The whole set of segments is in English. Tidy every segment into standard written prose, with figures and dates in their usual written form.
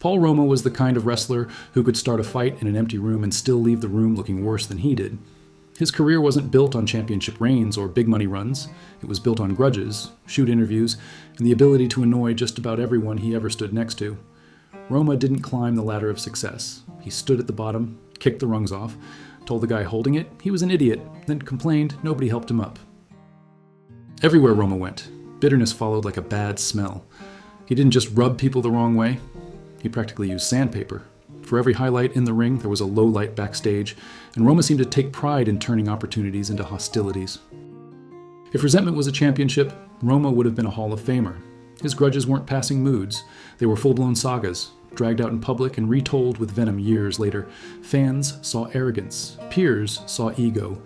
Paul Roma was the kind of wrestler who could start a fight in an empty room and still leave the room looking worse than he did. His career wasn't built on championship reigns or big money runs. It was built on grudges, shoot interviews, and the ability to annoy just about everyone he ever stood next to. Roma didn't climb the ladder of success. He stood at the bottom, kicked the rungs off, told the guy holding it he was an idiot, then complained nobody helped him up. Everywhere Roma went, bitterness followed like a bad smell. He didn't just rub people the wrong way. He practically used sandpaper. For every highlight in the ring, there was a low light backstage, and Roma seemed to take pride in turning opportunities into hostilities. If resentment was a championship, Roma would have been a Hall of Famer. His grudges weren't passing moods. They were full-blown sagas, dragged out in public and retold with venom years later. Fans saw arrogance. Peers saw ego.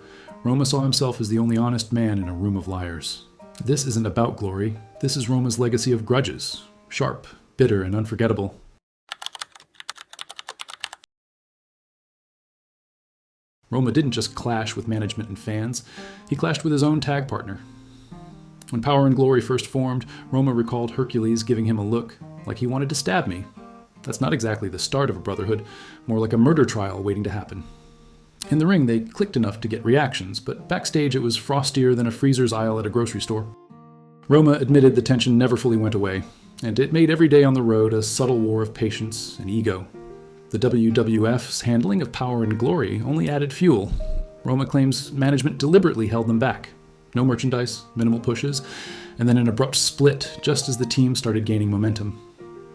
Roma saw himself as the only honest man in a room of liars. This isn't about glory. This is Roma's legacy of grudges. Sharp, bitter, and unforgettable. Roma didn't just clash with management and fans, he clashed with his own tag partner. When Power and Glory first formed, Roma recalled Hercules giving him a look like he wanted to stab me. That's not exactly the start of a brotherhood, more like a murder trial waiting to happen. In the ring, they clicked enough to get reactions, but backstage it was frostier than a freezer's aisle at a grocery store. Roma admitted the tension never fully went away, and it made every day on the road a subtle war of patience and ego. The WWF's handling of Power and Glory only added fuel. Roma claims management deliberately held them back. No merchandise, minimal pushes, and then an abrupt split just as the team started gaining momentum.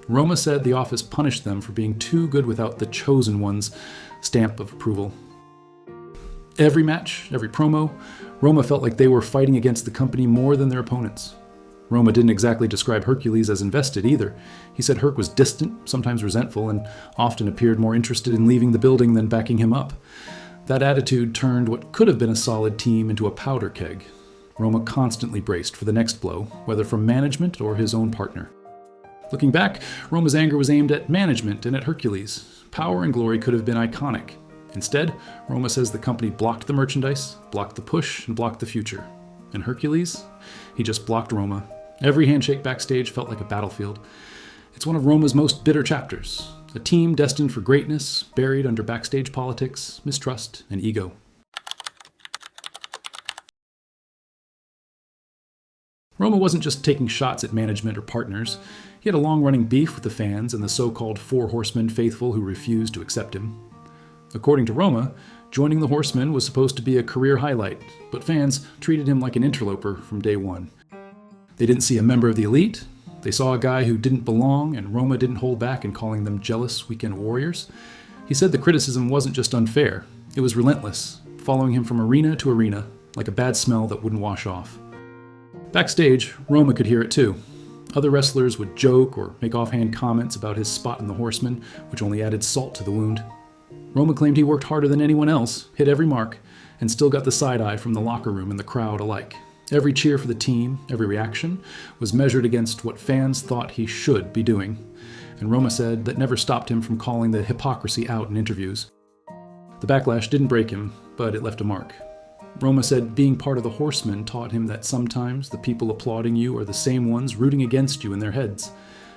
Roma said the office punished them for being too good without the chosen one's stamp of approval. Every match, every promo, Roma felt like they were fighting against the company more than their opponents. Roma didn't exactly describe Hercules as invested either. He said Herc was distant, sometimes resentful, and often appeared more interested in leaving the building than backing him up. That attitude turned what could have been a solid team into a powder keg. Roma constantly braced for the next blow, whether from management or his own partner. Looking back, Roma's anger was aimed at management and at Hercules. Power and Glory could have been iconic. Instead, Roma says the company blocked the merchandise, blocked the push, and blocked the future. And Hercules? He just blocked Roma. Every handshake backstage felt like a battlefield. It's one of Roma's most bitter chapters. A team destined for greatness, buried under backstage politics, mistrust, and ego. Roma wasn't just taking shots at management or partners. He had a long-running beef with the fans and the so-called Four Horsemen faithful who refused to accept him. According to Roma, joining the Horsemen was supposed to be a career highlight, but fans treated him like an interloper from day one. They didn't see a member of the elite. They saw a guy who didn't belong, and Roma didn't hold back in calling them jealous weekend warriors. He said the criticism wasn't just unfair, it was relentless, following him from arena to arena, like a bad smell that wouldn't wash off. Backstage, Roma could hear it too. Other wrestlers would joke or make offhand comments about his spot in the Horsemen, which only added salt to the wound. Roma claimed he worked harder than anyone else, hit every mark, and still got the side eye from the locker room and the crowd alike. Every cheer for the team, every reaction, was measured against what fans thought he should be doing. And Roma said that never stopped him from calling the hypocrisy out in interviews. The backlash didn't break him, but it left a mark. Roma said being part of the Horsemen taught him that sometimes the people applauding you are the same ones rooting against you in their heads.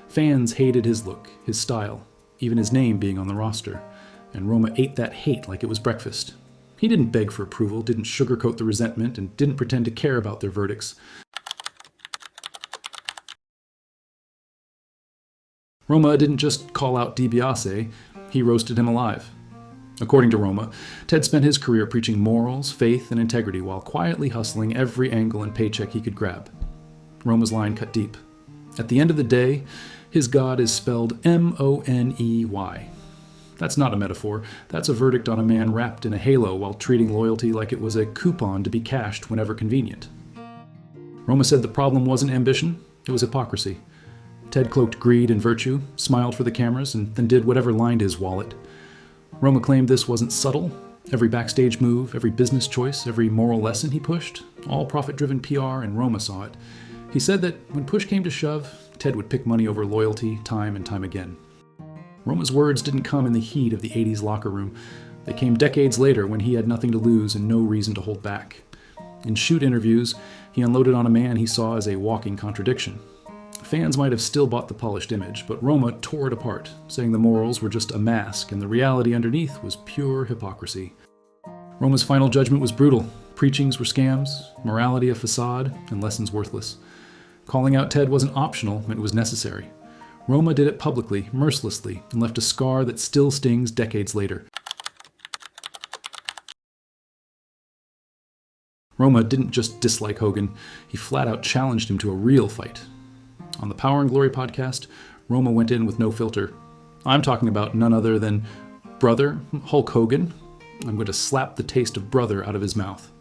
Fans hated his look, his style, even his name being on the roster. And Roma ate that hate like it was breakfast. He didn't beg for approval, didn't sugarcoat the resentment, and didn't pretend to care about their verdicts. Roma didn't just call out DiBiase, he roasted him alive. According to Roma, Ted spent his career preaching morals, faith, and integrity while quietly hustling every angle and paycheck he could grab. Roma's line cut deep. At the end of the day, his God is spelled M-O-N-E-Y. That's not a metaphor. That's a verdict on a man wrapped in a halo while treating loyalty like it was a coupon to be cashed whenever convenient. Roma said the problem wasn't ambition, it was hypocrisy. Ted cloaked greed and virtue, smiled for the cameras, and then did whatever lined his wallet. Roma claimed this wasn't subtle. Every backstage move, every business choice, every moral lesson he pushed, all profit-driven PR, and Roma saw it. He said that when push came to shove, Ted would pick money over loyalty time and time again. Roma's words didn't come in the heat of the 80s locker room. They came decades later when he had nothing to lose and no reason to hold back. In shoot interviews, he unloaded on a man he saw as a walking contradiction. Fans might have still bought the polished image, but Roma tore it apart, saying the morals were just a mask and the reality underneath was pure hypocrisy. Roma's final judgment was brutal. Preachings were scams, morality a facade, and lessons worthless. Calling out Ted wasn't optional, it was necessary. Roma did it publicly, mercilessly, and left a scar that still stings decades later. Roma didn't just dislike Hogan, he flat out challenged him to a real fight. On the Power and Glory podcast, Roma went in with no filter. I'm talking about none other than brother Hulk Hogan. I'm going to slap the taste of brother out of his mouth.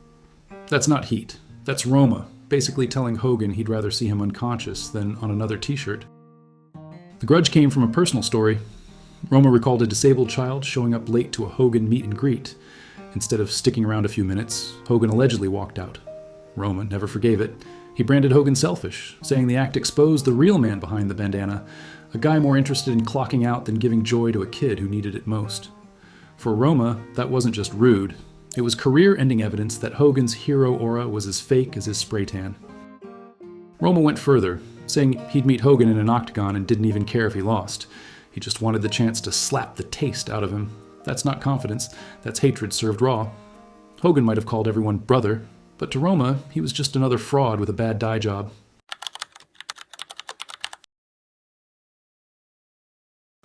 That's not heat. That's Roma, basically telling Hogan he'd rather see him unconscious than on another t-shirt. The grudge came from a personal story. Roma recalled a disabled child showing up late to a Hogan meet and greet. Instead of sticking around a few minutes, Hogan allegedly walked out. Roma never forgave it. He branded Hogan selfish, saying the act exposed the real man behind the bandana, a guy more interested in clocking out than giving joy to a kid who needed it most. For Roma, that wasn't just rude. It was career-ending evidence that Hogan's hero aura was as fake as his spray tan. Roma went further, saying he'd meet Hogan in an octagon and didn't even care if he lost. He just wanted the chance to slap the taste out of him. That's not confidence, that's hatred served raw. Hogan might have called everyone brother, but to Roma, he was just another fraud with a bad dye job.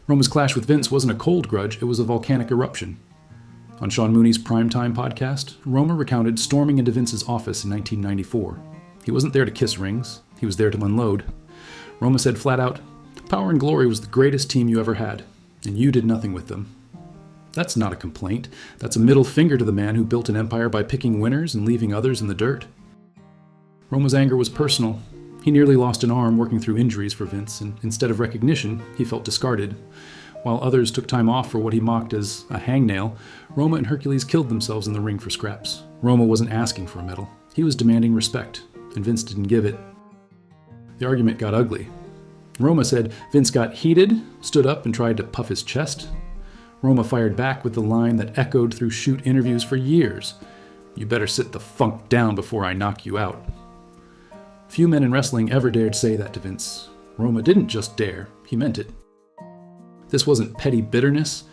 Roma's clash with Vince wasn't a cold grudge, it was a volcanic eruption. On Sean Mooney's Primetime podcast, Roma recounted storming into Vince's office in 1994. He wasn't there to kiss rings, he was there to unload. Roma said flat out, "Power and Glory was the greatest team you ever had, and you did nothing with them." That's not a complaint. That's a middle finger to the man who built an empire by picking winners and leaving others in the dirt. Roma's anger was personal. He nearly lost an arm working through injuries for Vince, and instead of recognition, he felt discarded. While others took time off for what he mocked as a hangnail, Roma and Hercules killed themselves in the ring for scraps. Roma wasn't asking for a medal. He was demanding respect, and Vince didn't give it. The argument got ugly. Roma said Vince got heated, stood up, and tried to puff his chest. Roma fired back with the line that echoed through shoot interviews for years. "You better sit the funk down before I knock you out." Few men in wrestling ever dared say that to Vince. Roma didn't just dare, he meant it. This wasn't petty bitterness.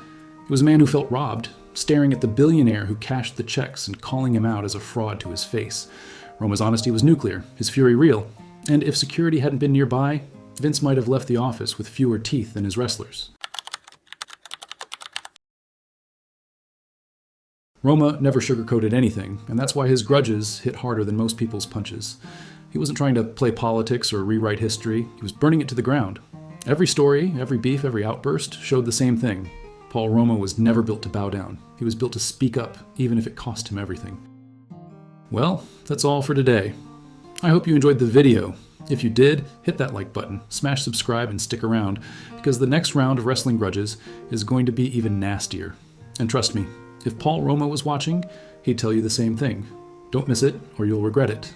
It was a man who felt robbed, staring at the billionaire who cashed the checks and calling him out as a fraud to his face. Roma's honesty was nuclear, his fury real. And if security hadn't been nearby, Vince might have left the office with fewer teeth than his wrestlers. Roma never sugarcoated anything, and that's why his grudges hit harder than most people's punches. He wasn't trying to play politics or rewrite history, he was burning it to the ground. Every story, every beef, every outburst showed the same thing. Paul Roma was never built to bow down. He was built to speak up, even if it cost him everything. Well, that's all for today. I hope you enjoyed the video. If you did, hit that like button, smash subscribe, and stick around, because the next round of Wrestling Grudges is going to be even nastier. And trust me, if Paul Roma was watching, he'd tell you the same thing. Don't miss it, or you'll regret it.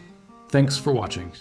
Thanks for watching.